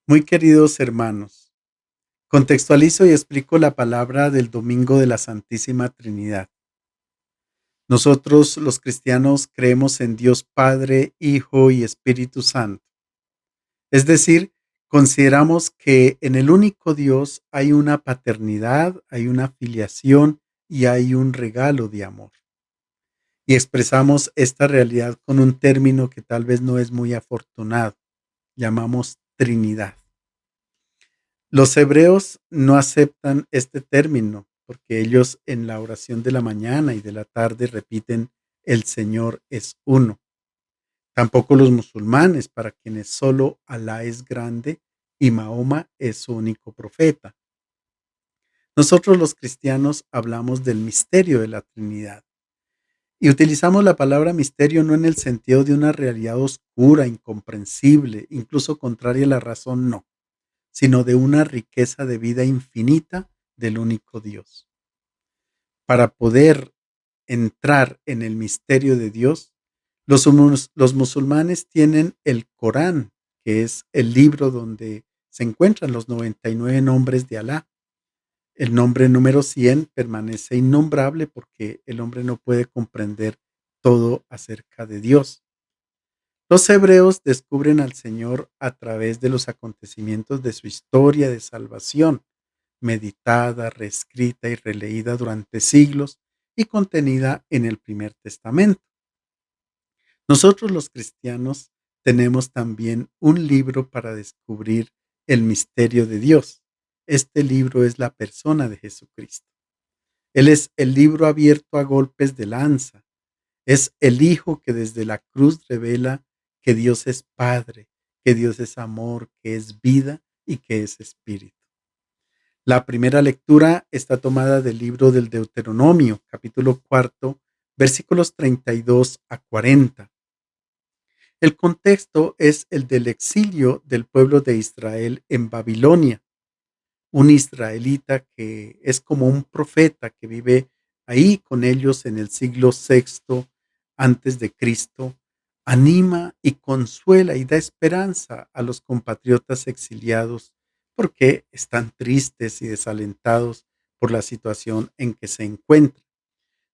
Muy queridos hermanos, contextualizo y explico la palabra del domingo de la Santísima Trinidad. Nosotros los cristianos creemos en Dios Padre, Hijo y Espíritu Santo. Es decir, consideramos que en el único Dios hay una paternidad, hay una filiación y hay un regalo de amor. Y expresamos esta realidad con un término que tal vez no es muy afortunado. Llamamos Trinidad. Los hebreos no aceptan este término porque ellos en la oración de la mañana y de la tarde repiten el Señor es uno. Tampoco los musulmanes, para quienes solo Alá es grande y Mahoma es su único profeta. Nosotros los cristianos hablamos del misterio de la Trinidad y utilizamos la palabra misterio no en el sentido de una realidad oscura, incomprensible, incluso contraria a la razón, no, sino de una riqueza de vida infinita del único Dios. Para poder entrar en el misterio de Dios, los musulmanes tienen el Corán, que es el libro donde se encuentran los 99 nombres de Alá. El nombre número 100 permanece innombrable porque el hombre no puede comprender todo acerca de Dios. Los hebreos descubren al Señor a través de los acontecimientos de su historia de salvación, meditada, reescrita y releída durante siglos y contenida en el Primer Testamento. Nosotros los cristianos tenemos también un libro para descubrir el misterio de Dios. Este libro es la persona de Jesucristo. Él es el libro abierto a golpes de lanza. Es el Hijo que desde la cruz revela que Dios es Padre, que Dios es amor, que es vida y que es espíritu. La primera lectura está tomada del libro del Deuteronomio, capítulo cuarto, versículos 32 a 40. El contexto es el del exilio del pueblo de Israel en Babilonia. Un israelita que es como un profeta que vive ahí con ellos en el siglo sexto antes de Cristo, anima y consuela y da esperanza a los compatriotas exiliados porque están tristes y desalentados por la situación en que se encuentran.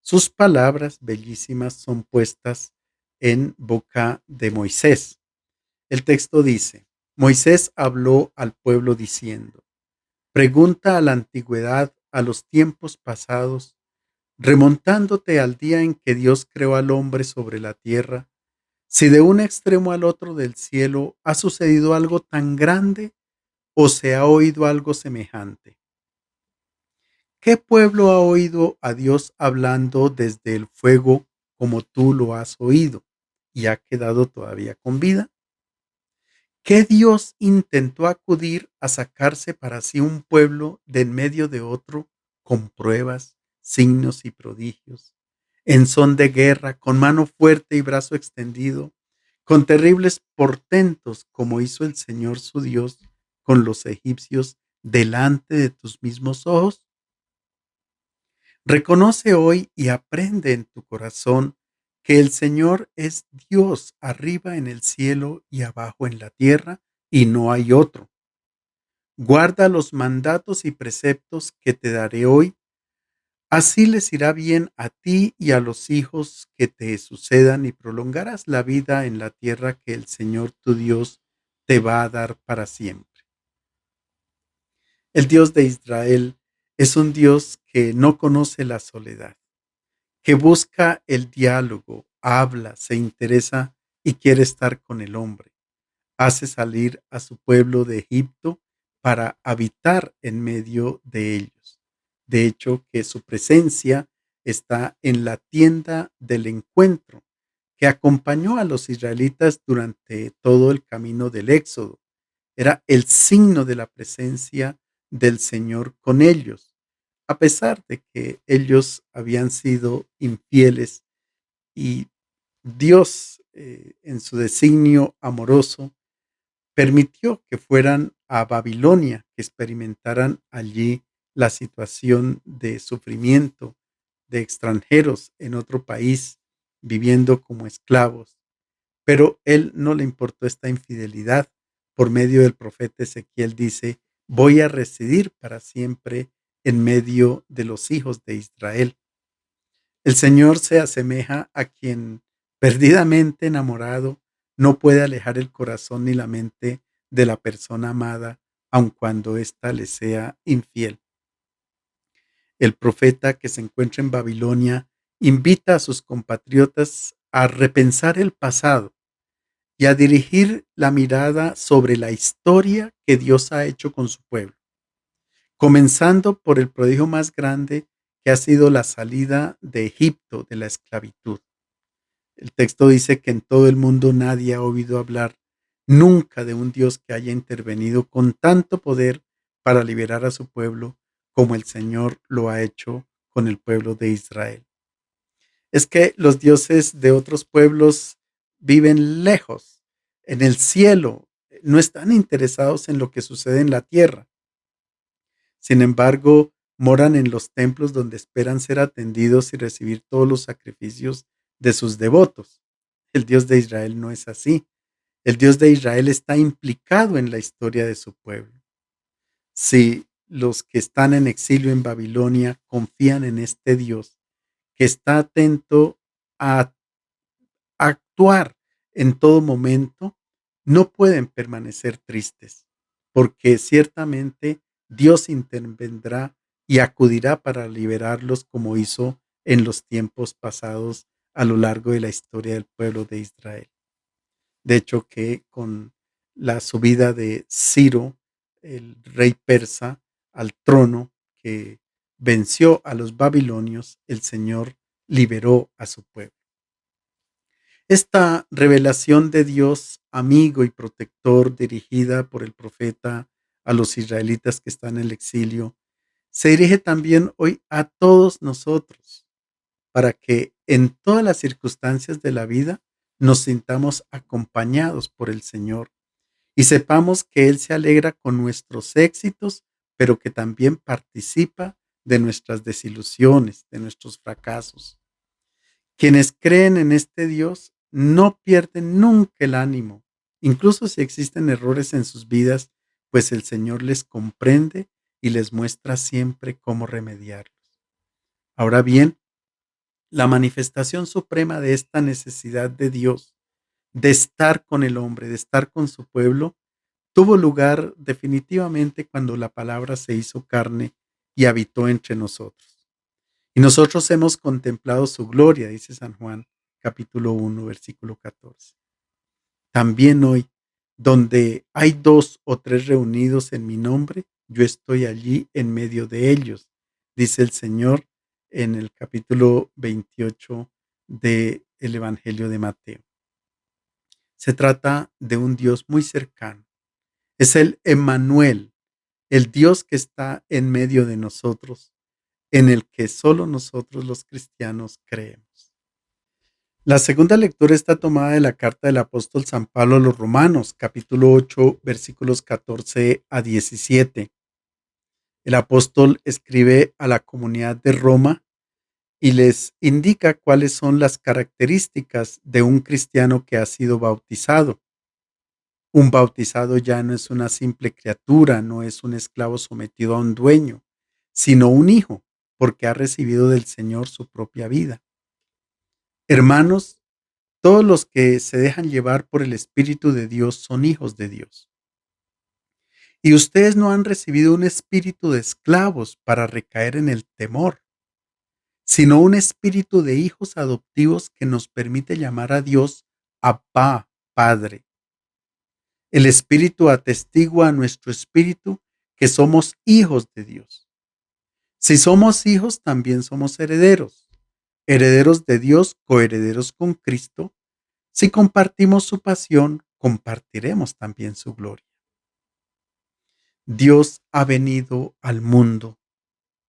Sus palabras bellísimas son puestas en boca de Moisés. El texto dice: Moisés habló al pueblo diciendo: pregunta a la antigüedad, a los tiempos pasados, remontándote al día en que Dios creó al hombre sobre la tierra, si de un extremo al otro del cielo ha sucedido algo tan grande o se ha oído algo semejante. ¿Qué pueblo ha oído a Dios hablando desde el fuego como tú lo has oído y ha quedado todavía con vida? ¿Qué Dios intentó acudir a sacarse para sí un pueblo de en medio de otro con pruebas, signos y prodigios, en son de guerra, con mano fuerte y brazo extendido, con terribles portentos como hizo el Señor su Dios con los egipcios delante de tus mismos ojos? Reconoce hoy y aprende en tu corazón que el Señor es Dios arriba en el cielo y abajo en la tierra, y no hay otro. Guarda los mandatos y preceptos que te daré hoy, así les irá bien a ti y a los hijos que te sucedan y prolongarás la vida en la tierra que el Señor tu Dios te va a dar para siempre. El Dios de Israel es un Dios que no conoce la soledad, que busca el diálogo, habla, se interesa y quiere estar con el hombre. Hace salir a su pueblo de Egipto para habitar en medio de ellos. De hecho, que su presencia está en la tienda del encuentro, que acompañó a los israelitas durante todo el camino del Éxodo. Era el signo de la presencia del Señor con ellos, a pesar de que ellos habían sido infieles y Dios, en su designio amoroso, permitió que fueran a Babilonia, que experimentaran allí la situación de sufrimiento de extranjeros en otro país, viviendo como esclavos. Pero él no le importó esta infidelidad, por medio del profeta Ezequiel dice: voy a residir para siempre en medio de los hijos de Israel. El Señor se asemeja a quien, perdidamente enamorado, no puede alejar el corazón ni la mente de la persona amada, aun cuando ésta le sea infiel. El profeta que se encuentra en Babilonia invita a sus compatriotas a repensar el pasado y a dirigir la mirada sobre la historia que Dios ha hecho con su pueblo, comenzando por el prodigio más grande que ha sido la salida de Egipto de la esclavitud. El texto dice que en todo el mundo nadie ha oído hablar nunca de un Dios que haya intervenido con tanto poder para liberar a su pueblo como el Señor lo ha hecho con el pueblo de Israel. Es que los dioses de otros pueblos viven lejos, en el cielo, no están interesados en lo que sucede en la tierra. Sin embargo, moran en los templos donde esperan ser atendidos y recibir todos los sacrificios de sus devotos. El Dios de Israel no es así. El Dios de Israel está implicado en la historia de su pueblo. Si los que están en exilio en Babilonia confían en este Dios, que está atento a actuar en todo momento, no pueden permanecer tristes, porque ciertamente Dios intervendrá y acudirá para liberarlos como hizo en los tiempos pasados a lo largo de la historia del pueblo de Israel. De hecho, que con la subida de Ciro, el rey persa, al trono, que venció a los babilonios, el Señor liberó a su pueblo. Esta revelación de Dios, amigo y protector, dirigida por el profeta a los israelitas que están en el exilio, se dirige también hoy a todos nosotros, para que en todas las circunstancias de la vida nos sintamos acompañados por el Señor y sepamos que Él se alegra con nuestros éxitos, pero que también participa de nuestras desilusiones, de nuestros fracasos. Quienes creen en este Dios no pierden nunca el ánimo, incluso si existen errores en sus vidas, pues el Señor les comprende y les muestra siempre cómo remediarlos. Ahora bien, la manifestación suprema de esta necesidad de Dios, de estar con el hombre, de estar con su pueblo, tuvo lugar definitivamente cuando la palabra se hizo carne y habitó entre nosotros. Y nosotros hemos contemplado su gloria, dice San Juan, capítulo 1, versículo 14. También hoy, donde hay 2 o 3 reunidos en mi nombre, yo estoy allí en medio de ellos, dice el Señor en el capítulo 28 del Evangelio de Mateo. Se trata de un Dios muy cercano. Es el Emmanuel, el Dios que está en medio de nosotros, en el que solo nosotros los cristianos creemos. La segunda lectura está tomada de la carta del apóstol San Pablo a los Romanos, capítulo 8, versículos 14 a 17. El apóstol escribe a la comunidad de Roma y les indica cuáles son las características de un cristiano que ha sido bautizado. Un bautizado ya no es una simple criatura, no es un esclavo sometido a un dueño, sino un hijo, porque ha recibido del Señor su propia vida. Hermanos, todos los que se dejan llevar por el Espíritu de Dios son hijos de Dios. Y ustedes no han recibido un espíritu de esclavos para recaer en el temor, sino un espíritu de hijos adoptivos que nos permite llamar a Dios Abba, Padre. El Espíritu atestigua a nuestro espíritu que somos hijos de Dios. Si somos hijos, también somos herederos, herederos de Dios, coherederos con Cristo. Si compartimos su pasión, compartiremos también su gloria. Dios ha venido al mundo,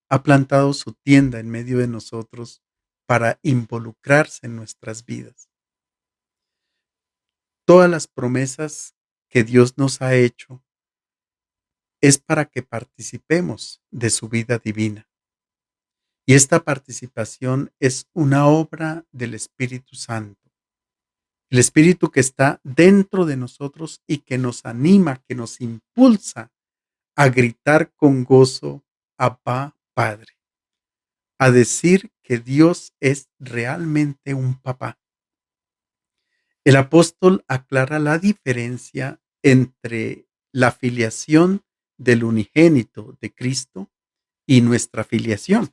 ha plantado su tienda en medio de nosotros para involucrarse en nuestras vidas. Todas las promesas que Dios nos ha hecho es para que participemos de su vida divina. Y esta participación es una obra del Espíritu Santo. el Espíritu que está dentro de nosotros y que nos anima, que nos impulsa a gritar con gozo, Abba, Padre, a decir que Dios es realmente un papá. El apóstol aclara la diferencia entre la filiación del unigénito de Cristo y nuestra filiación.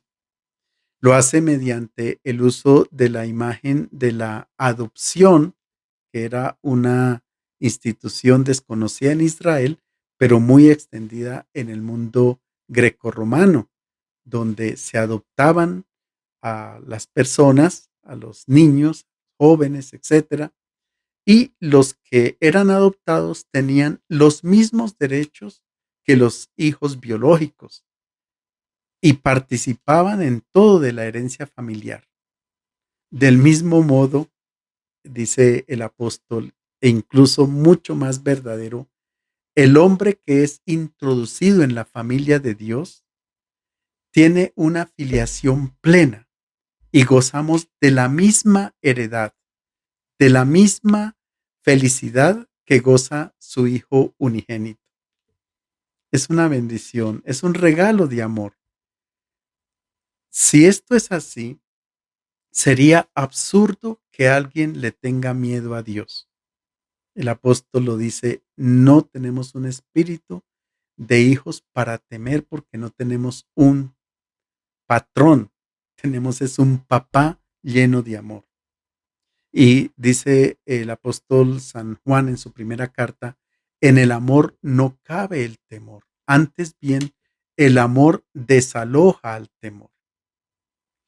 Lo hace mediante el uso de la imagen de la adopción, que era una institución desconocida en Israel, pero muy extendida en el mundo grecorromano, donde se adoptaban a las personas, a los niños, jóvenes, etcétera, y los que eran adoptados tenían los mismos derechos que los hijos biológicos y participaban en todo de la herencia familiar. Del mismo modo, dice el apóstol, e incluso mucho más verdadero, el hombre que es introducido en la familia de Dios tiene una filiación plena y gozamos de la misma heredad, de la misma felicidad que goza su Hijo unigénito. Es una bendición, es un regalo de amor. Si esto es así, sería absurdo que alguien le tenga miedo a Dios. El apóstol lo dice, no tenemos un espíritu de hijos para temer porque no tenemos un patrón, tenemos es un papá lleno de amor. Y dice el apóstol San Juan en su primera carta, en el amor no cabe el temor, antes bien el amor desaloja al temor.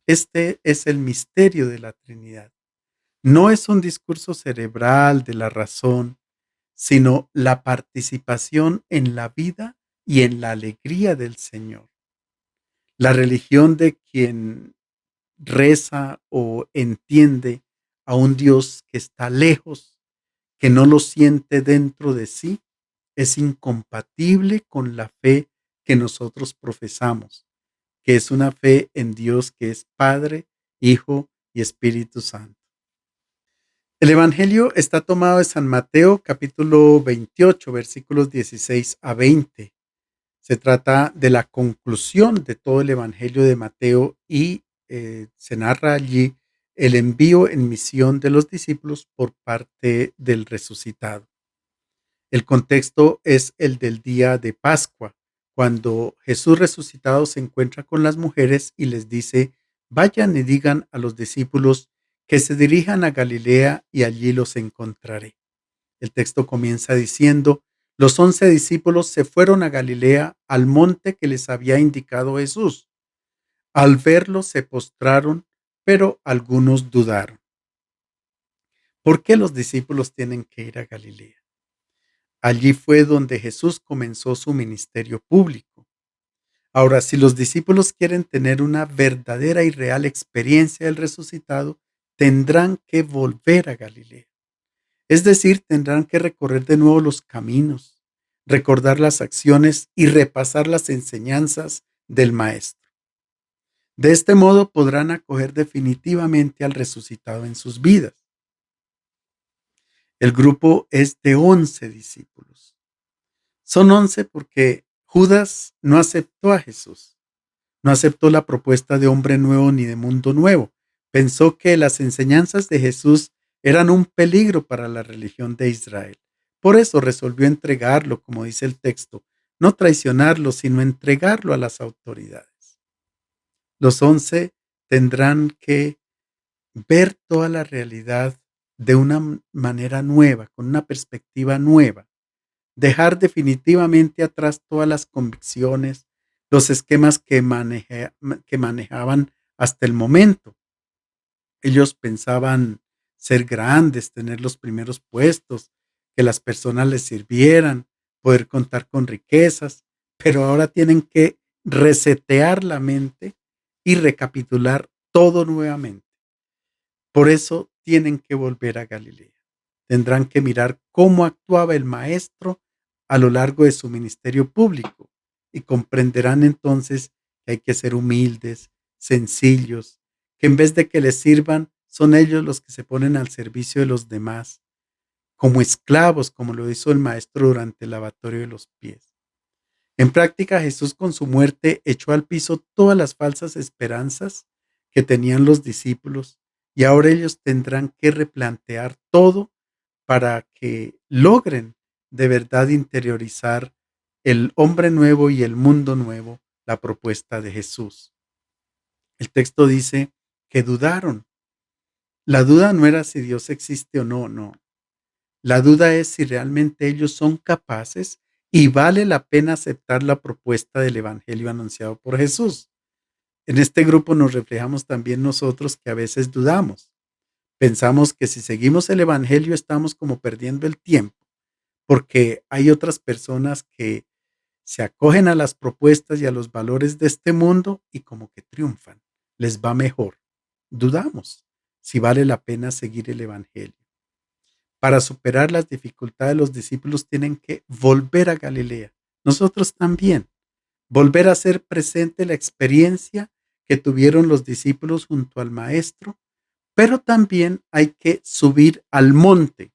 Este es el misterio de la Trinidad. No es un discurso cerebral de la razón, sino la participación en la vida y en la alegría del Señor. La religión de quien reza o entiende a un Dios que está lejos, que no lo siente dentro de sí, es incompatible con la fe que nosotros profesamos, que es una fe en Dios que es Padre, Hijo y Espíritu Santo. El Evangelio está tomado de San Mateo capítulo 28 versículos 16 a 20. Se trata de la conclusión de todo el Evangelio de Mateo y se narra allí el envío en misión de los discípulos por parte del resucitado. El contexto es el del día de Pascua, cuando Jesús resucitado se encuentra con las mujeres y les dice, vayan y digan a los discípulos que se dirijan a Galilea y allí los encontraré. El texto comienza diciendo, los 11 discípulos se fueron a Galilea, al monte que les había indicado Jesús. Al verlo se postraron, pero algunos dudaron. ¿Por qué los discípulos tienen que ir a Galilea? Allí fue donde Jesús comenzó su ministerio público. Ahora, si los discípulos quieren tener una verdadera y real experiencia del resucitado, tendrán que volver a Galilea. Es decir, tendrán que recorrer de nuevo los caminos, recordar las acciones y repasar las enseñanzas del Maestro. De este modo podrán acoger definitivamente al resucitado en sus vidas. El grupo es de 11 discípulos. Son 11 porque Judas no aceptó a Jesús, no aceptó la propuesta de hombre nuevo ni de mundo nuevo. Pensó que las enseñanzas de Jesús eran un peligro para la religión de Israel. Por eso resolvió entregarlo, como dice el texto, no traicionarlo, sino entregarlo a las autoridades. Los 11 tendrán que ver toda la realidad de una manera nueva, con una perspectiva nueva, dejar definitivamente atrás todas las convicciones, los esquemas que manejaban hasta el momento. Ellos pensaban ser grandes, tener los primeros puestos, que las personas les sirvieran, poder contar con riquezas, pero ahora tienen que resetear la mente y recapitular todo nuevamente. Por eso tienen que volver a Galilea. Tendrán que mirar cómo actuaba el maestro a lo largo de su ministerio público y comprenderán entonces que hay que ser humildes, sencillos, que en vez de que les sirvan, son ellos los que se ponen al servicio de los demás, como esclavos, como lo hizo el maestro durante el lavatorio de los pies. En práctica, Jesús con su muerte echó al piso todas las falsas esperanzas que tenían los discípulos y ahora ellos tendrán que replantear todo para que logren de verdad interiorizar el hombre nuevo y el mundo nuevo, la propuesta de Jesús. El texto dice que dudaron. La duda no era si Dios existe o no, no. La duda es si realmente ellos son capaces y vale la pena aceptar la propuesta del evangelio anunciado por Jesús. En este grupo nos reflejamos también nosotros que a veces dudamos. Pensamos que si seguimos el evangelio estamos como perdiendo el tiempo, porque hay otras personas que se acogen a las propuestas y a los valores de este mundo y como que triunfan, les va mejor. Dudamos si vale la pena seguir el evangelio. Para superar las dificultades, los discípulos tienen que volver a Galilea. Nosotros también. Volver a hacer presente la experiencia que tuvieron los discípulos junto al Maestro, pero también hay que subir al monte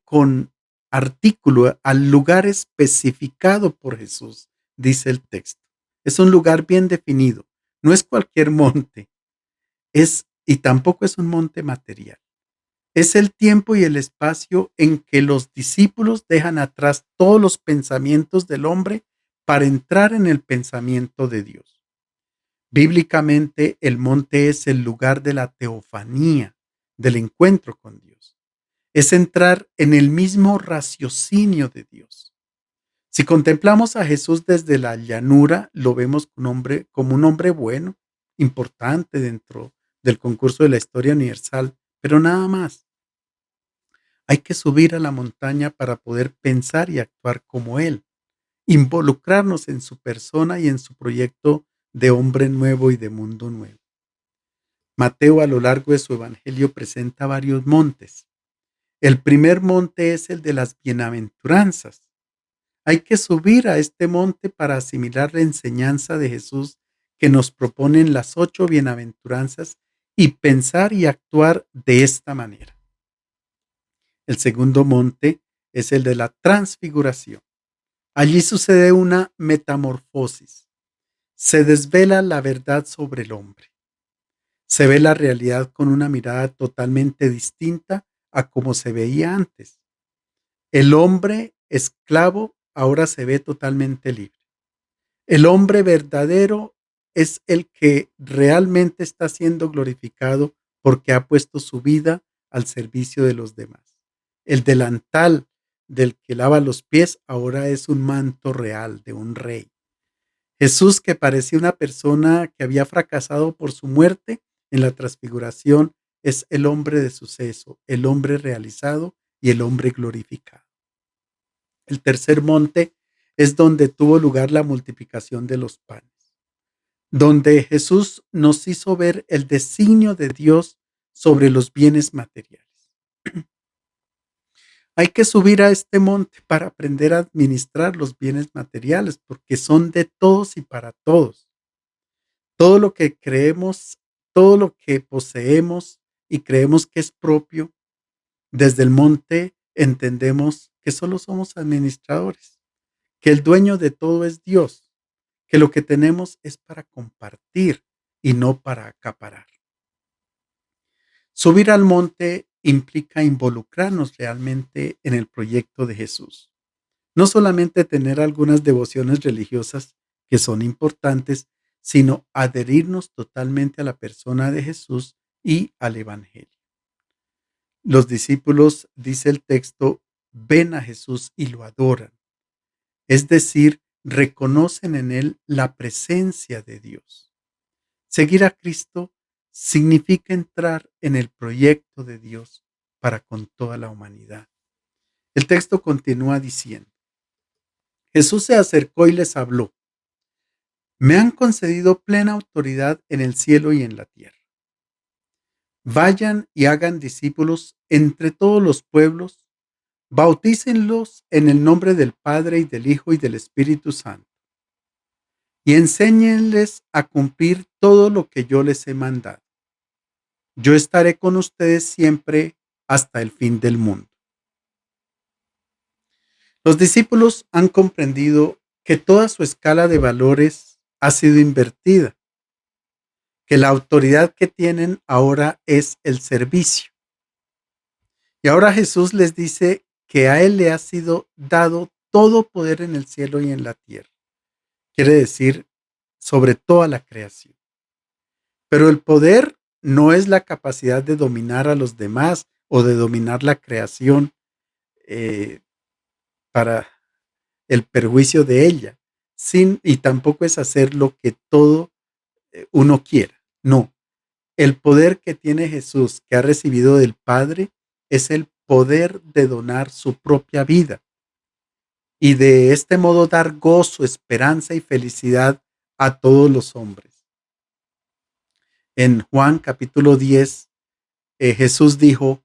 con artículo, al lugar especificado por Jesús, dice el texto. Es un lugar bien definido, no es cualquier monte, y tampoco es un monte material. Es el tiempo y el espacio en que los discípulos dejan atrás todos los pensamientos del hombre para entrar en el pensamiento de Dios. Bíblicamente, el monte es el lugar de la teofanía, del encuentro con Dios. Es entrar en el mismo raciocinio de Dios. Si contemplamos a Jesús desde la llanura, lo vemos como un hombre bueno, importante dentro del concurso de la historia universal, pero nada más. Hay que subir a la montaña para poder pensar y actuar como Él, involucrarnos en su persona y en su proyecto de hombre nuevo y de mundo nuevo. Mateo a lo largo de su evangelio presenta varios montes. El primer monte es el de las bienaventuranzas. Hay que subir a este monte para asimilar la enseñanza de Jesús que nos proponen las 8 bienaventuranzas y pensar y actuar de esta manera. El segundo monte es el de la transfiguración. Allí sucede una metamorfosis. Se desvela la verdad sobre el hombre. Se ve la realidad con una mirada totalmente distinta a como se veía antes. El hombre esclavo ahora se ve totalmente libre. El hombre verdadero es el que realmente está siendo glorificado porque ha puesto su vida al servicio de los demás. El delantal del que lava los pies ahora es un manto real de un rey. Jesús, que parecía una persona que había fracasado por su muerte en la transfiguración, es el hombre de suceso, el hombre realizado y el hombre glorificado. El tercer monte es donde tuvo lugar la multiplicación de los panes, donde Jesús nos hizo ver el designio de Dios sobre los bienes materiales. Hay que subir a este monte para aprender a administrar los bienes materiales, porque son de todos y para todos. Todo lo que creemos, todo lo que poseemos y creemos que es propio, desde el monte entendemos que solo somos administradores, que el dueño de todo es Dios, que lo que tenemos es para compartir y no para acaparar. Subir al monte implica involucrarnos realmente en el proyecto de Jesús. No solamente tener algunas devociones religiosas que son importantes, sino adherirnos totalmente a la persona de Jesús y al Evangelio. Los discípulos, dice el texto, ven a Jesús y lo adoran. Es decir, reconocen en él la presencia de Dios. Seguir a Cristo significa entrar en el proyecto de Dios para con toda la humanidad. El texto continúa diciendo, Jesús se acercó y les habló. Me han concedido plena autoridad en el cielo y en la tierra. Vayan y hagan discípulos entre todos los pueblos, bautícenlos en el nombre del Padre y del Hijo y del Espíritu Santo, y enséñenles a cumplir todo lo que yo les he mandado. Yo estaré con ustedes siempre hasta el fin del mundo. Los discípulos han comprendido que toda su escala de valores ha sido invertida, que la autoridad que tienen ahora es el servicio. Y ahora Jesús les dice que a Él le ha sido dado todo poder en el cielo y en la tierra. Quiere decir, sobre toda la creación. Pero el poder no es la capacidad de dominar a los demás o de dominar la creación eh, para el perjuicio de ella, y tampoco es hacer lo que todo uno quiera. No, el poder que tiene Jesús, que ha recibido del Padre, es el poder de donar su propia vida y de este modo dar gozo, esperanza y felicidad a todos los hombres. En Juan capítulo 10, Jesús dijo: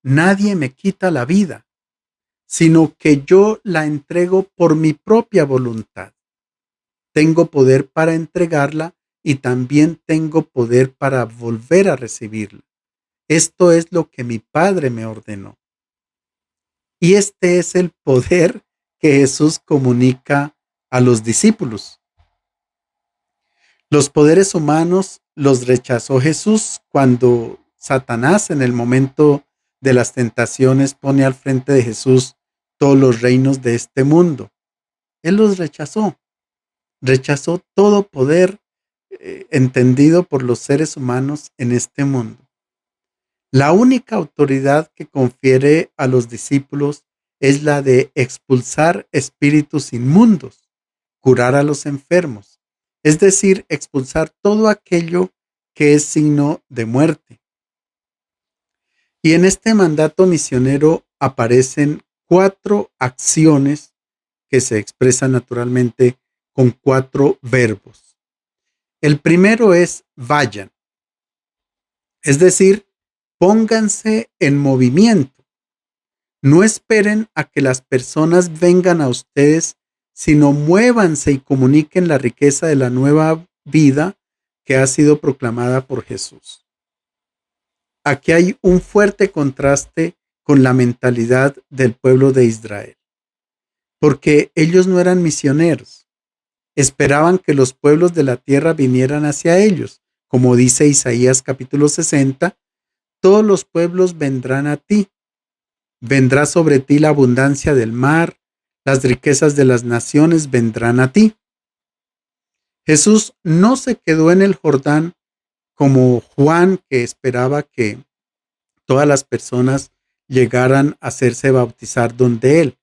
nadie me quita la vida, sino que yo la entrego por mi propia voluntad. Tengo poder para entregarla y también tengo poder para volver a recibirla. Esto es lo que mi Padre me ordenó. Y este es el poder que Jesús comunica a los discípulos. Los poderes humanos los rechazó Jesús cuando Satanás, en el momento de las tentaciones, pone al frente de Jesús todos los reinos de este mundo. Él los rechazó. Rechazó todo poder entendido por los seres humanos en este mundo. La única autoridad que confiere a los discípulos es la de expulsar espíritus inmundos, curar a los enfermos, es decir, expulsar todo aquello que es signo de muerte. Y en este mandato misionero aparecen 4 acciones que se expresan naturalmente con 4 verbos. El primero es vayan, es decir, pónganse en movimiento. No esperen a que las personas vengan a ustedes, sino muévanse y comuniquen la riqueza de la nueva vida que ha sido proclamada por Jesús. Aquí hay un fuerte contraste con la mentalidad del pueblo de Israel, porque ellos no eran misioneros. Esperaban que los pueblos de la tierra vinieran hacia ellos, como dice Isaías capítulo 60, todos los pueblos vendrán a ti. Vendrá sobre ti la abundancia del mar, las riquezas de las naciones vendrán a ti. Jesús no se quedó en el Jordán como Juan, que esperaba que todas las personas llegaran a hacerse bautizar donde él.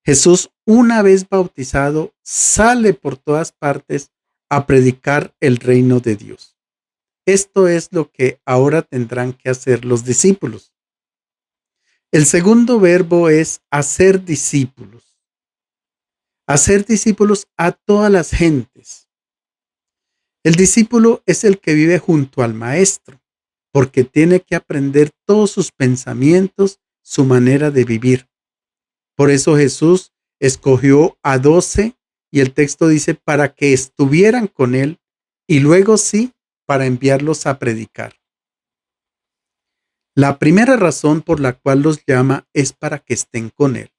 Jesús, una vez bautizado, sale por todas partes a predicar el reino de Dios. Esto es lo que ahora tendrán que hacer los discípulos. El segundo verbo es hacer discípulos. Hacer discípulos a todas las gentes. El discípulo es el que vive junto al maestro, porque tiene que aprender todos sus pensamientos, su manera de vivir. Por eso Jesús escogió a 12 y el texto dice para que estuvieran con él y luego sí para enviarlos a predicar. La primera razón por la cual los llama es para que estén con él.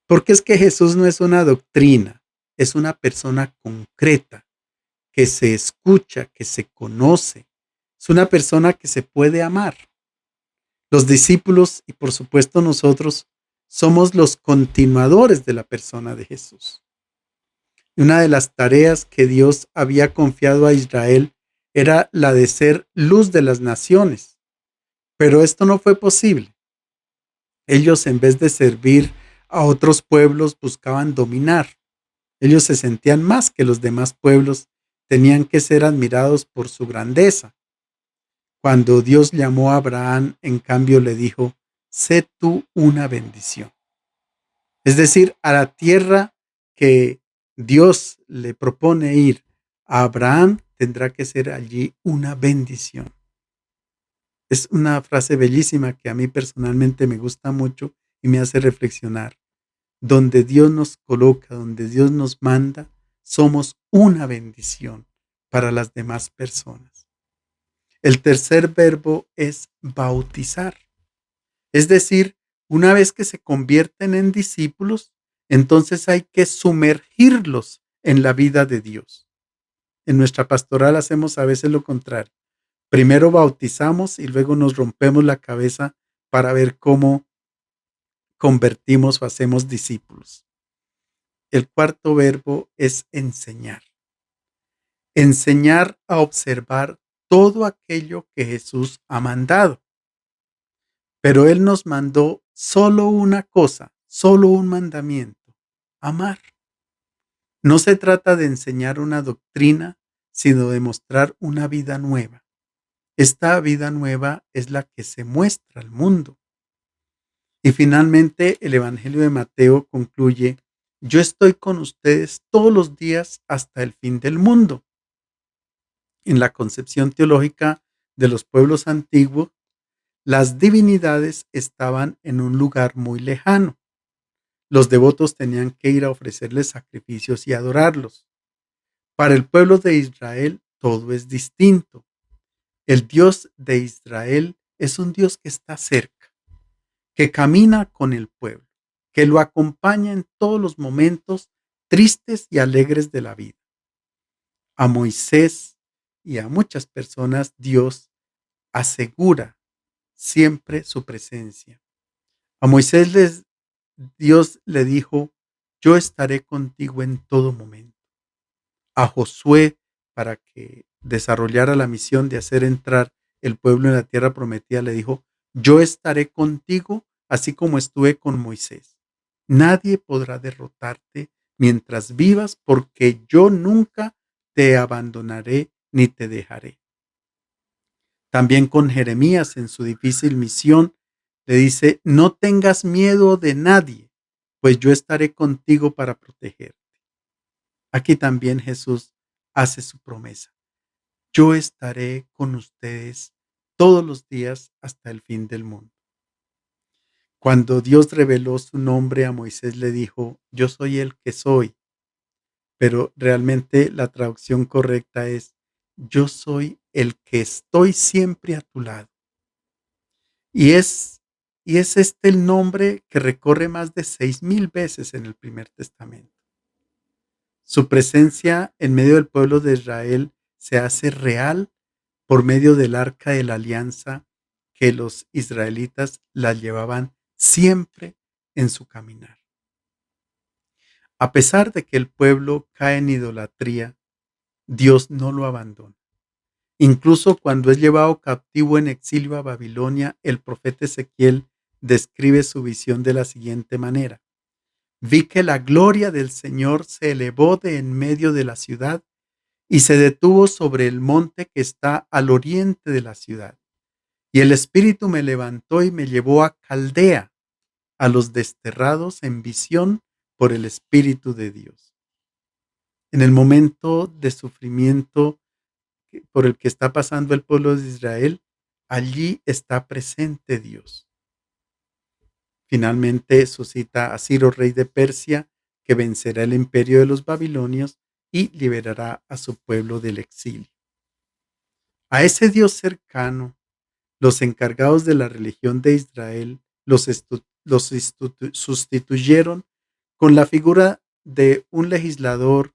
Porque es que Jesús no es una doctrina, es una persona concreta, que se escucha, que se conoce. Es una persona que se puede amar. Los discípulos y por supuesto nosotros somos los continuadores de la persona de Jesús. Una de las tareas que Dios había confiado a Israel era la de ser luz de las naciones. Pero esto no fue posible. Ellos, en vez de servir a otros pueblos, buscaban dominar. Ellos se sentían más que los demás pueblos, tenían que ser admirados por su grandeza. Cuando Dios llamó a Abraham, en cambio le dijo: sé tú una bendición. Es decir, a la tierra que Dios le propone ir a Abraham, tendrá que ser allí una bendición. Es una frase bellísima que a mí personalmente me gusta mucho y me hace reflexionar. Donde Dios nos coloca, donde Dios nos manda, somos una bendición para las demás personas. El tercer verbo es bautizar. Es decir, una vez que se convierten en discípulos, entonces hay que sumergirlos en la vida de Dios. En nuestra pastoral hacemos a veces lo contrario. Primero bautizamos y luego nos rompemos la cabeza para ver cómo convertimos o hacemos discípulos. El cuarto verbo es enseñar. Enseñar a observar todo aquello que Jesús ha mandado. Pero Él nos mandó solo una cosa, solo un mandamiento: amar. No se trata de enseñar una doctrina, sino de mostrar una vida nueva. Esta vida nueva es la que se muestra al mundo. Y finalmente el Evangelio de Mateo concluye: yo estoy con ustedes todos los días hasta el fin del mundo. En la concepción teológica de los pueblos antiguos, las divinidades estaban en un lugar muy lejano. Los devotos tenían que ir a ofrecerles sacrificios y adorarlos. Para el pueblo de Israel todo es distinto. El Dios de Israel es un Dios que está cerca, que camina con el pueblo, que lo acompaña en todos los momentos tristes y alegres de la vida. A Moisés y a muchas personas Dios asegura siempre su presencia. A Dios le dijo: yo estaré contigo en todo momento. A Josué, para que desarrollara la misión de hacer entrar el pueblo en la tierra prometida, le dijo: yo estaré contigo así como estuve con Moisés. Nadie podrá derrotarte mientras vivas, porque yo nunca te abandonaré ni te dejaré. También con Jeremías en su difícil misión le dice: no tengas miedo de nadie, pues yo estaré contigo para protegerte. Aquí también Jesús hace su promesa: yo estaré con ustedes todos los días hasta el fin del mundo. Cuando Dios reveló su nombre a Moisés, le dijo: yo soy el que soy, pero realmente la traducción correcta es: yo soy el que estoy siempre a tu lado. Y es, y es este el nombre que recorre más de 6,000 veces en el Primer Testamento. Su presencia en medio del pueblo de Israel se hace real por medio del arca de la alianza, que los israelitas la llevaban siempre en su caminar. A pesar de que el pueblo cae en idolatría, Dios no lo abandona. Incluso cuando es llevado cautivo en exilio a Babilonia, el profeta Ezequiel describe su visión de la siguiente manera: vi que la gloria del Señor se elevó de en medio de la ciudad y se detuvo sobre el monte que está al oriente de la ciudad. Y el Espíritu me levantó y me llevó a Caldea, a los desterrados en visión por el Espíritu de Dios. En el momento de sufrimiento por el que está pasando el pueblo de Israel, allí está presente Dios. Finalmente suscita a Ciro, rey de Persia, que vencerá el imperio de los babilonios y liberará a su pueblo del exilio. A ese Dios cercano, los encargados de la religión de Israel los sustituyeron con la figura de un legislador,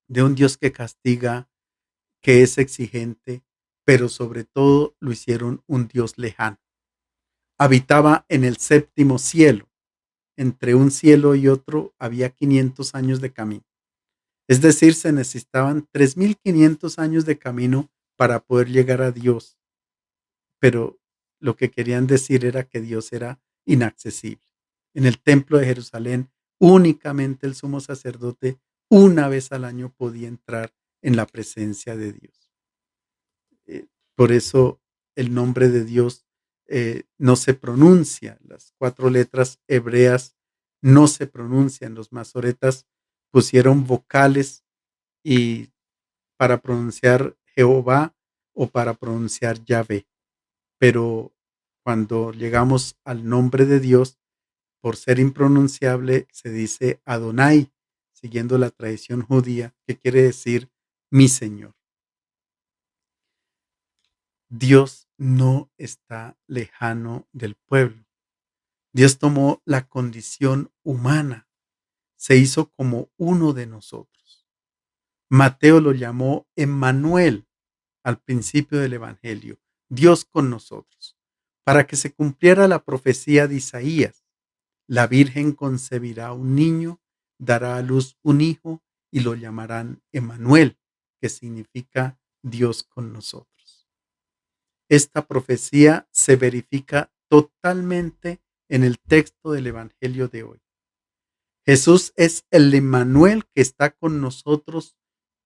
de un Dios que castiga, que es exigente, pero sobre todo lo hicieron un Dios lejano. Habitaba en el séptimo cielo. Entre un cielo y otro había 500 años de camino. Es decir, se necesitaban 3,500 años de camino para poder llegar a Dios. Pero lo que querían decir era que Dios era inaccesible. En el templo de Jerusalén, únicamente el sumo sacerdote una vez al año podía entrar en la presencia de Dios. Por eso el nombre de Dios no se pronuncia. Las 4 letras hebreas no se pronuncian. Los masoretas pusieron vocales y para pronunciar Jehová o para pronunciar Yahvé. Pero cuando llegamos al nombre de Dios, por ser impronunciable, se dice Adonai, siguiendo la tradición judía, que quiere decir mi Señor. Dios no está lejano del pueblo. Dios tomó la condición humana, se hizo como uno de nosotros. Mateo lo llamó Emmanuel al principio del Evangelio, Dios con nosotros, para que se cumpliera la profecía de Isaías. La Virgen concebirá un niño, dará a luz un hijo y lo llamarán Emmanuel, que significa Dios con nosotros. Esta profecía se verifica totalmente en el texto del Evangelio de hoy. Jesús es el Emmanuel que está con nosotros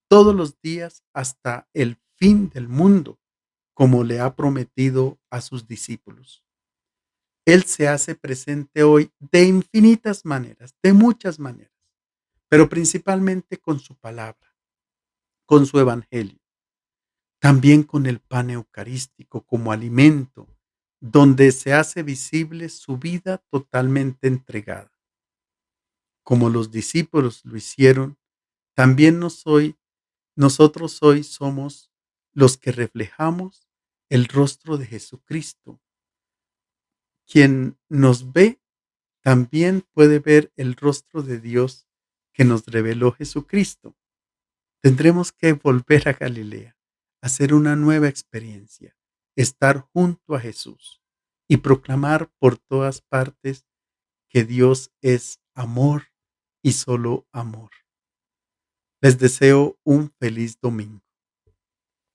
todos los días hasta el fin del mundo, como le ha prometido a sus discípulos. Él se hace presente hoy de infinitas maneras, de muchas maneras, pero principalmente con su palabra, con su evangelio, también con el pan eucarístico como alimento, donde se hace visible su vida totalmente entregada. Como los discípulos lo hicieron, también nosotros hoy somos los que reflejamos el rostro de Jesucristo. Quien nos ve también puede ver el rostro de Dios que nos reveló Jesucristo. Tendremos que volver a Galilea, hacer una nueva experiencia, estar junto a Jesús y proclamar por todas partes que Dios es amor y solo amor. Les deseo un feliz domingo.